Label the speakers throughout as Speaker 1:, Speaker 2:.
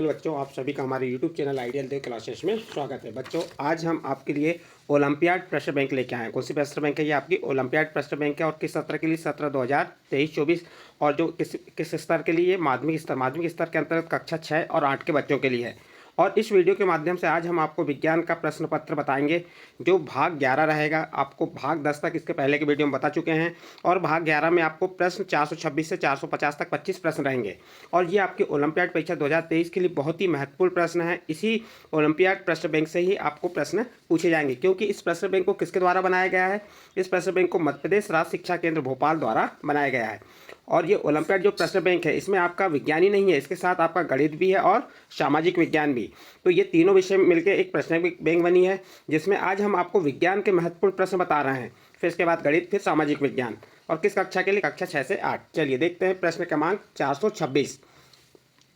Speaker 1: Hello बच्चों, आप सभी का हमारे यूट्यूब चैनल आइडियल देव क्लासेस में स्वागत है। बच्चों, आज हम आपके लिए ओलंपियाड प्रश्न बैंक लेके आए हैं। कौन सी प्रश्न बैंक है? ये आपकी ओलंपियाड प्रश्न बैंक है। और किस सत्र के लिए? सत्र 2023-24। और जो किस स्तर के लिए? ये माध्यमिक स्तर के अंतर्गत कक्षा 6 और 8 के बच्चों के लिए है। और इस वीडियो के माध्यम से आज हम आपको विज्ञान का प्रश्न पत्र बताएंगे, जो भाग 11 रहेगा। आपको भाग 10 तक इसके पहले के वीडियो में बता चुके हैं। और भाग 11 में आपको प्रश्न 426 से 450 तक 25 प्रश्न रहेंगे। और ये आपकी ओलंपियाड परीक्षा 2023 के लिए बहुत ही महत्वपूर्ण प्रश्न है। इसी ओलंपियाड प्रश्न बैंक से ही आपको प्रश्न पूछे जाएंगे, क्योंकि इस प्रश्न बैंक को किसके द्वारा बनाया गया है? इस प्रश्न बैंक को मध्य प्रदेश राज्य शिक्षा केंद्र भोपाल द्वारा बनाया गया है। और ये ओलंपियाड जो प्रश्न बैंक है, इसमें आपका विज्ञान ही नहीं है, इसके साथ आपका गणित भी है और सामाजिक विज्ञान भी। तो ये तीनों विषय मिलकर एक प्रश्न बैंक बनी है, जिसमें आज हम आपको विज्ञान के महत्वपूर्ण प्रश्न बता रहे हैं, फिर इसके बाद गणित, फिर सामाजिक विज्ञान। और किस कक्षा के लिए? कक्षा 6 से 8। चलिए देखते हैं प्रश्न क्रमांक 426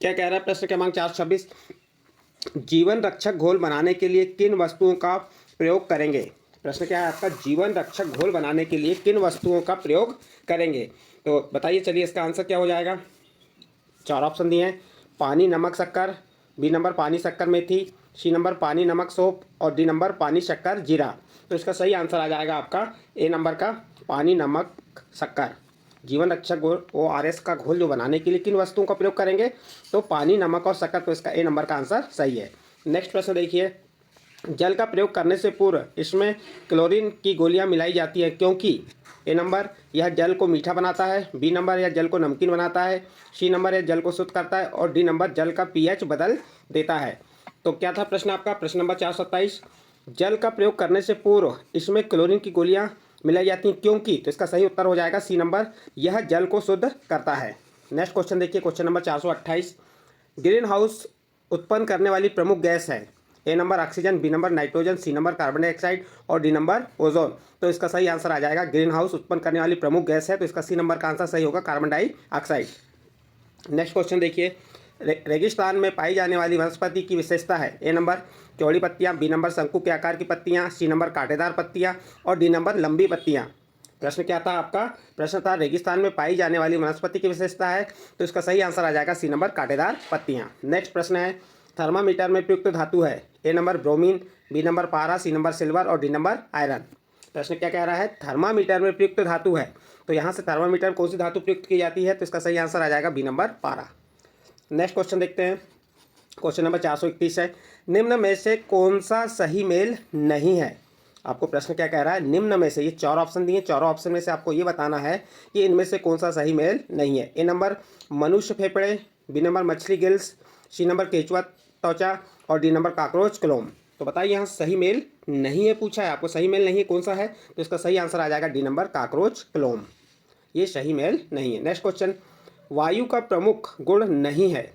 Speaker 1: क्या कह रहा है। प्रश्न क्रमांक 426, जीवन रक्षक घोल बनाने के लिए किन वस्तुओं का प्रयोग करेंगे? प्रश्न क्या है आपका? जीवन रक्षक घोल बनाने के लिए किन वस्तुओं का प्रयोग करेंगे? तो बताइए, चलिए इसका आंसर क्या हो जाएगा। 4 ऑप्शन दिए हैं। पानी, नमक, शक्कर। बी नंबर पानी, शक्कर, मेथी। सी नंबर पानी, नमक, सौंफ। और डी नंबर पानी, शक्कर, जीरा। तो इसका सही आंसर आ जाएगा आपका ए नंबर का पानी, नमक, शक्कर। जीवन रक्षक घोल ORS का घोल जो बनाने के लिए किन वस्तुओं का प्रयोग करेंगे? तो पानी, नमक और शक्कर। तो इसका ए नंबर का आंसर सही है। नेक्स्ट प्रश्न देखिए, जल का प्रयोग करने से पूर्व इसमें क्लोरीन की गोलियां मिलाई जाती है, क्योंकि ए नंबर यह जल को मीठा बनाता है। बी नंबर यह जल को नमकीन बनाता है। सी नंबर यह जल को शुद्ध करता है। और डी नंबर जल का pH बदल देता है। तो क्या था प्रश्न आपका? प्रश्न नंबर 427, जल का प्रयोग करने से पूर्व इसमें क्लोरीन की गोलियां मिलाई जाती हैं, क्योंकि। तो इसका सही उत्तर हो जाएगा सी नंबर, यह जल को शुद्ध करता है। नेक्स्ट क्वेश्चन देखिए, क्वेश्चन नंबर 428, ग्रीन हाउस उत्पन्न करने वाली प्रमुख गैस है। A number oxygen, B number nitrogen, C number carbon dioxide और डी नंबर ओजोन। तो इसका सही आंसर आ जाएगा, ग्रीन हाउस उत्पन्न करने वाली प्रमुख गैस है, तो इसका सी नंबर का आंसर सही होगा, कार्बन डाइऑक्साइड। नेक्स्ट क्वेश्चन देखिए, रेगिस्तान में पाई जाने वाली वनस्पति की विशेषता है। ए नंबर चौड़ी पत्तियां, बी नंबर शंकु के आकार की पत्तियां, सी नंबर कांटेदार पत्तियां और डी नंबर लंबी पत्तियां। प्रश्न क्या था आपका? प्रश्न था रेगिस्तान में पाई जाने वाली वनस्पति की विशेषता है, तो इसका सही आंसर आ जाएगा सी नंबर कांटेदार पत्तियां। नेक्स्ट प्रश्न है, थर्मामीटर में प्रयुक्त धातु है। A number bromine, B number पारा, सी नंबर सिल्वर और डी नंबर आयरन। प्रश्न क्या कह रहा है? थर्मामीटर में प्रयुक्त धातु है, तो यहाँ से थर्मामीटर में कौन सी धातु प्रयुक्त की जाती है? तो इसका सही आंसर आ जाएगा बी नंबर पारा। नेक्स्ट क्वेश्चन देखते हैं, क्वेश्चन नंबर 431 है, निम्न में से कौन सा सही मेल नहीं है? आपको प्रश्न क्या कह रहा है? निम्न में से, ये 4 ऑप्शन दिए, 4 ऑप्शन में से आपको ये बताना है कि इनमें से कौन सा सही मेल नहीं है। ए नंबर मनुष्य फेफड़े, बी नंबर मछली गिल्स, सी नंबर केचुआ त्वचा और डी नंबर कॉकरोच क्लोम। तो बताइए, यहाँ सही मेल नहीं है पूछा है आपको, सही मेल नहीं है, कौन सा है? तो इसका सही आंसर आ जाएगा डी नंबर कॉकरोच क्लोम, ये सही मेल नहीं है। नेक्स्ट क्वेश्चन, वायु का प्रमुख गुण नहीं है।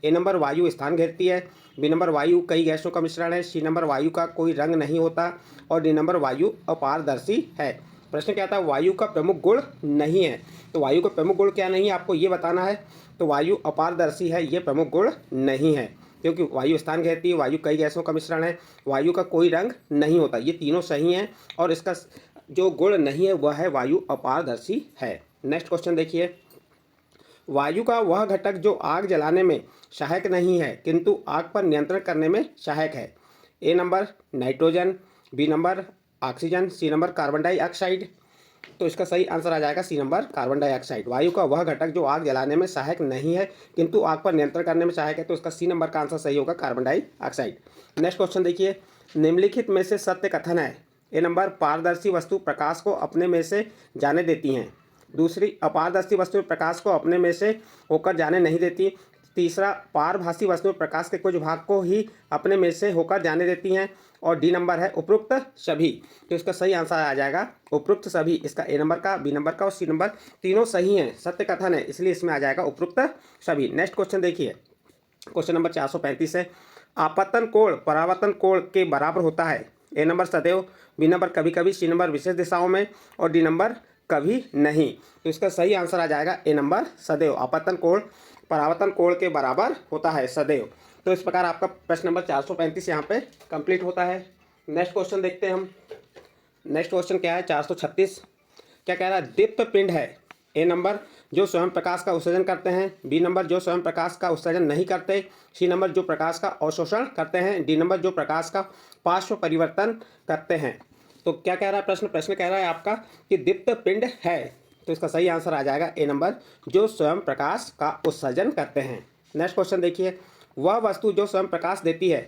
Speaker 1: ए नंबर वायु स्थान घेरती है, बी नंबर वायु कई गैसों का मिश्रण है, सी नंबर वायु का कोई रंग नहीं होता और डी नंबर वायु अपारदर्शी है। प्रश्न क्या था? वायु का प्रमुख गुण नहीं है। तो वायु का प्रमुख गुण क्या नहीं है, आपको ये बताना है। तो वायु अपारदर्शी है, ये प्रमुख गुण नहीं है, क्योंकि वायु स्थान घेरती है, वायु कई गैसों का मिश्रण है, वायु का कोई रंग नहीं होता, ये तीनों सही हैं। और इसका जो गुण नहीं है वह है वायु अपारदर्शी है। नेक्स्ट क्वेश्चन देखिए, वायु का वह घटक जो आग जलाने में सहायक नहीं है, किंतु आग पर नियंत्रण करने में सहायक है। A number nitrogen, B number oxygen, C number carbon dioxide. तो इसका सही आंसर आ जाएगा सी नंबर कार्बन डाइऑक्साइड। वायु का वह घटक जो आग जलाने में सहायक नहीं है, किंतु आग पर नियंत्रण करने में सहायक है, तो इसका सी नंबर का आंसर सही होगा, कार्बन डाइऑक्साइड। नेक्स्ट क्वेश्चन देखिए, निम्नलिखित में से सत्य कथन है। ए नंबर पारदर्शी वस्तु प्रकाश को अपने में से जाने देती हैं। दूसरी, अपारदर्शी वस्तु प्रकाश को अपने में से होकर जाने नहीं देती। तीसरा, पारभासी वस्तु प्रकाश के कुछ भाग को ही अपने में से होकर जाने देती हैं। और डी नंबर है उपरोक्त सभी। तो इसका सही आंसर आ जाएगा उपरोक्त सभी। इसका ए नंबर का, बी नंबर का और सी नंबर तीनों सही हैं, सत्य कथन है, इसलिए इसमें आ जाएगा उपरोक्त सभी। नेक्स्ट क्वेश्चन देखिए, क्वेश्चन नंबर 435 है, आपतन कोण परावर्तन कोण के बराबर होता है। ए नंबर सदैव, बी नंबर कभी कभी, सी नंबर विशेष दिशाओं में और डी नंबर कभी नहीं। तो इसका सही आंसर आ जाएगा ए नंबर सदैव। आपतन कोण परावर्तन कोण के बराबर होता है सदैव। तो इस प्रकार आपका प्रश्न नंबर 435 यहाँ पे कंप्लीट होता है। नेक्स्ट क्वेश्चन देखते हैं हम। नेक्स्ट क्वेश्चन क्या है? 436 क्या कह रहा है? दीप्त पिंड है। ए नंबर जो स्वयं प्रकाश का उत्सर्जन करते हैं। बी नंबर जो स्वयं प्रकाश का उत्सर्जन नहीं करते। सी नंबर जो प्रकाश का अवशोषण करते हैं। डी नंबर जो प्रकाश का पार्श्व परिवर्तन करते हैं। तो क्या कह रहा है प्रश्न कह रहा है आपका कि दीप्त पिंड है। तो इसका सही आंसर आ जाएगा ए नंबर जो स्वयं प्रकाश का उत्सर्जन करते हैं। नेक्स्ट क्वेश्चन देखिए, वह वस्तु जो स्वयं प्रकाश देती है।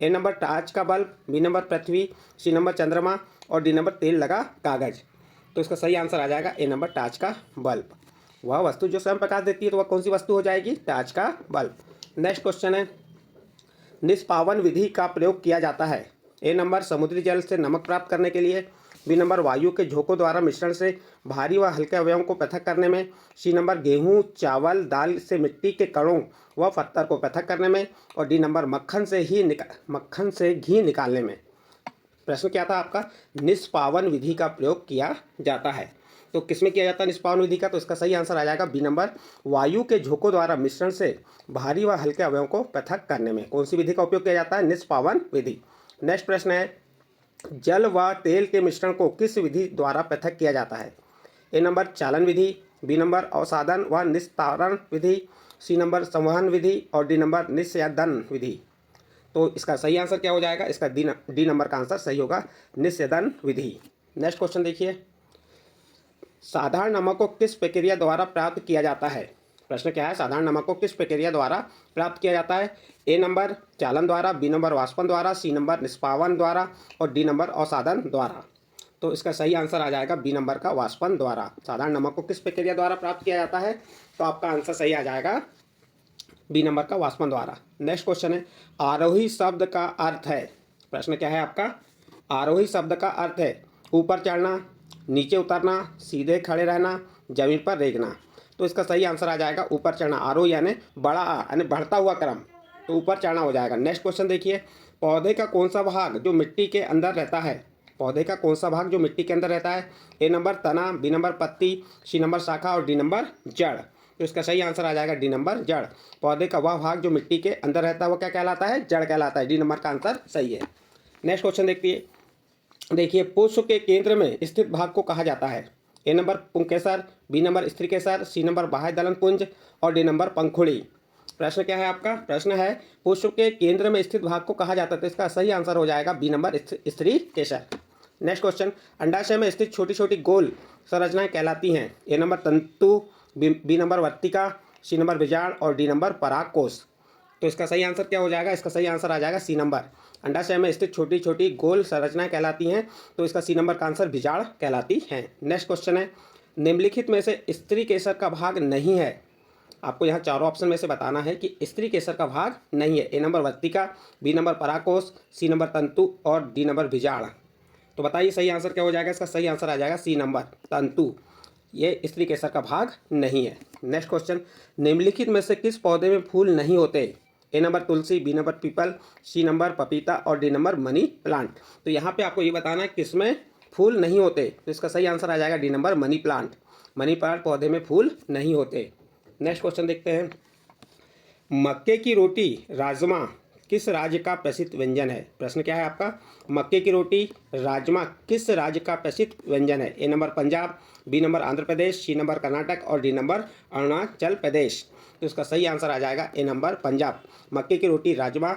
Speaker 1: ए नंबर टार्च का बल्ब, बी नंबर पृथ्वी, सी नंबर चंद्रमा और डी नंबर तेल लगा कागज। तो इसका सही आंसर आ जाएगा ए नंबर टार्च का बल्ब। वह वस्तु जो स्वयं प्रकाश देती है तो वह कौन सी वस्तु हो जाएगी? टार्च का बल्ब। नेक्स्ट क्वेश्चन है, निष्पावन विधि का प्रयोग किया जाता है। ए नंबर समुद्री जल से नमक प्राप्त करने के लिए, बी नंबर वायु के झोंकों द्वारा मिश्रण से भारी व हल्के अवयवों को पृथक करने में, सी नंबर गेहूं, चावल, दाल से मिट्टी के कणों व पत्थर को पृथक करने में और डी नंबर मक्खन से घी निकालने में। प्रश्न क्या था आपका? निष्पावन विधि का प्रयोग किया जाता है। तो किसमें किया जाता है निष्पावन विधि का? तो इसका सही आंसर आ जाएगा बी नंबर वायु के झोंकों द्वारा मिश्रण से भारी व हल्के अवयवों को पृथक करने में। कौन सी विधि का उपयोग किया जाता है? निष्पावन विधि। नेक्स्ट प्रश्न है, जल व तेल के मिश्रण को किस विधि द्वारा पृथक किया जाता है? ए नंबर चालन विधि, बी नंबर अवसादन व निस्तारण विधि, सी नंबर संवहन विधि और डी नंबर निस्यदन विधि। तो इसका सही आंसर क्या हो जाएगा? इसका डी नंबर का आंसर सही होगा, निस्यदन विधि। नेक्स्ट क्वेश्चन देखिए, साधारण नमक को किस प्रक्रिया द्वारा प्राप्त किया जाता है? प्रश्न क्या है? साधारण नमक को किस प्रक्रिया द्वारा प्राप्त किया जाता है? ए नंबर चालन द्वारा, बी नंबर वाष्पन द्वारा, सी नंबर निष्पावन द्वारा और डी नंबर अवसादन द्वारा। तो इसका सही आंसर आ जाएगा बी नंबर का वाष्पन द्वारा। साधारण नमक को किस प्रक्रिया द्वारा प्राप्त किया जाता है? तो आपका आंसर सही आ जाएगा बी नंबर का वाष्पन द्वारा। नेक्स्ट क्वेश्चन है, आरोही शब्द का अर्थ है। प्रश्न क्या है आपका? आरोही शब्द का अर्थ है ऊपर चढ़ना, नीचे उतरना, सीधे खड़े रहना, जमीन पर रेंगना। तो इसका सही आंसर आ जाएगा ऊपर चढ़ना। आरोह यानी बड़ा यानी बढ़ता हुआ क्रम, तो ऊपर चढ़ना हो जाएगा। नेक्स्ट क्वेश्चन देखिए, पौधे का कौन सा भाग जो मिट्टी के अंदर रहता है? पौधे का कौन सा भाग जो मिट्टी के अंदर रहता है? ए नंबर तना, बी नंबर पत्ती, सी नंबर शाखा और डी नंबर जड़। तो इसका सही आंसर आ जाएगा डी नंबर जड़। पौधे का वह भाग जो मिट्टी के अंदर रहता है वो क्या कहलाता है? जड़ कहलाता है। डी नंबर का आंसर सही है। नेक्स्ट क्वेश्चन देखिए, पुष्प के केंद्र में स्थित भाग को कहा जाता है। ए नंबर पुंकेसर, बी नंबर स्त्रीकेसर, सी नंबर बाह्य दलन पुंज और डी नंबर पंखुड़ी। प्रश्न क्या है आपका? प्रश्न है पुष्प के केंद्र में स्थित भाग को कहा जाता है। तो इसका सही आंसर हो जाएगा बी नंबर स्त्रीकेसर। नेक्स्ट क्वेश्चन, अंडाशय में स्थित छोटी छोटी गोल संरचनाएं कहलाती हैं। ए नंबर तंतु, बी नंबर वर्तिका, सी नंबर बीजांड और डी नंबर परागकोश। तो इसका सही आंसर क्या हो जाएगा? इसका सही आंसर आ जाएगा सी नंबर। अंडाशय में स्थित छोटी छोटी गोल संरचनाएं कहलाती हैं। तो इसका सी नंबर का आंसर बीजांड कहलाती हैं। नेक्स्ट क्वेश्चन है, निम्नलिखित में से स्त्री केसर का भाग नहीं है। आपको यहाँ चारों ऑप्शन में से बताना है कि स्त्री केसर का भाग नहीं है। A number Vartika, B number परागकोश, सी नंबर तंतु और डी नंबर बीजांड। तो बताइए सही आंसर क्या हो जाएगा? इसका सही आंसर आ जाएगा सी नंबर तंतु। ये स्त्री केसर का भाग नहीं है। नेक्स्ट क्वेश्चन, निम्नलिखित में से किस पौधे में फूल नहीं होते? ए नंबर तुलसी, बी नंबर पीपल, सी नंबर पपीता और डी नंबर मनी प्लांट। तो यहाँ पे आपको ये बताना है किसमें फूल नहीं होते। तो इसका सही आंसर आ जाएगा D number money plant. Money plant पौधे में फूल नहीं होते। नेक्स्ट क्वेश्चन देखते हैं, मक्के की रोटी राजमा किस राज्य का प्रसिद्ध व्यंजन है? प्रश्न क्या है आपका? मक्के की रोटी राजमा किस राज्य का प्रसिद्ध व्यंजन है? A number Punjab, B number Andhra Pradesh, C number Karnataka और डी नंबर अरुणाचल प्रदेश। तो इसका सही आंसर आ जाएगा ए नंबर पंजाब। मक्के की रोटी राजमा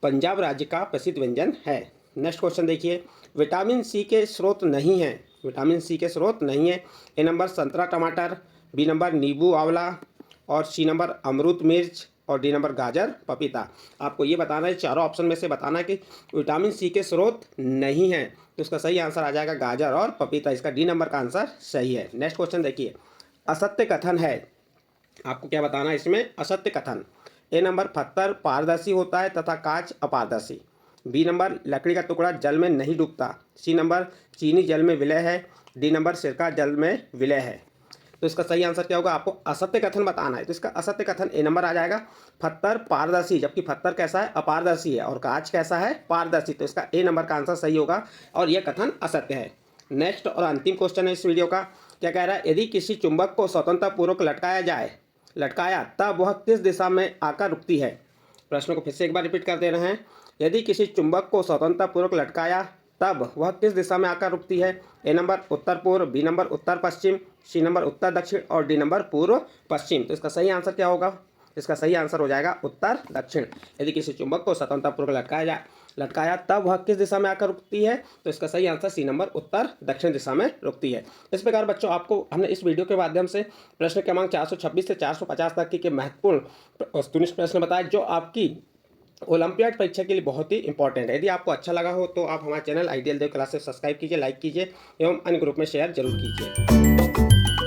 Speaker 1: पंजाब राज्य का प्रसिद्ध व्यंजन है। नेक्स्ट क्वेश्चन देखिए, विटामिन सी के स्रोत नहीं हैं। विटामिन सी के स्रोत नहीं है। ए नंबर संतरा टमाटर, बी नंबर नींबू आंवला और सी नंबर अमरूद मिर्च और डी नंबर गाजर पपीता। आपको ये बताना है, चारों ऑप्शन में से बताना है कि विटामिन सी के स्रोत नहीं हैं। तो इसका सही आंसर आ जाएगा गाजर और पपीता। इसका डी नंबर का आंसर सही है। नेक्स्ट क्वेश्चन देखिए, असत्य कथन है। आपको क्या बताना है इसमें? असत्य कथन। ए नंबर पत्थर पारदर्शी होता है तथा कांच अपारदर्शी, बी नंबर लकड़ी का टुकड़ा जल में नहीं डूबता, सी नंबर चीनी जल में विलय है, डी नंबर सिरका जल में विलय है। तो इसका सही आंसर क्या होगा? आपको असत्य कथन बताना है। तो इसका असत्य कथन ए नंबर आ जाएगा। पत्थर पारदर्शी, जबकि पत्थर कैसा है? अपारदर्शी है और कांच कैसा है? पारदर्शी। तो इसका ए नंबर का आंसर सही होगा और यह कथन असत्य है। नेक्स्ट और अंतिम क्वेश्चन है इस वीडियो का। क्या कह रहा है? यदि किसी चुंबक को स्वतंत्रपूर्वक लटकाया तब वह किस दिशा में आकर रुकती है? प्रश्न को फिर से एक बार रिपीट कर दे रहे हैं। यदि किसी चुंबक को स्वतंत्रपूर्वक लटकाया तब वह किस दिशा में आकर रुकती है? ए नंबर उत्तर पूर्व, बी नंबर उत्तर पश्चिम, सी नंबर उत्तर दक्षिण और डी नंबर पूर्व पश्चिम। तो इसका सही आंसर क्या होगा? इसका सही आंसर हो जाएगा उत्तर दक्षिण। यदि किसी चुंबक को स्वतंत्रतापूर्वक लटकाया तब वह किस दिशा में आकर रुकती है? तो इसका सही आंसर सी नंबर उत्तर दक्षिण दिशा में रुकती है। इस प्रकार बच्चों आपको हमने इस वीडियो के माध्यम से प्रश्न क्रमांक 426 से 450 तक के महत्वपूर्ण वस्तुनिष्ठ प्रश्न बताए जो आपकी ओलंपियाड परीक्षा के लिए बहुत ही इंपॉर्टेंट है। यदि आपको अच्छा लगा हो तो आप हमारे चैनल आइडियल देव क्लासेस सब्सक्राइब कीजिए, लाइक कीजिए एवं अन्य ग्रुप में शेयर जरूर कीजिए।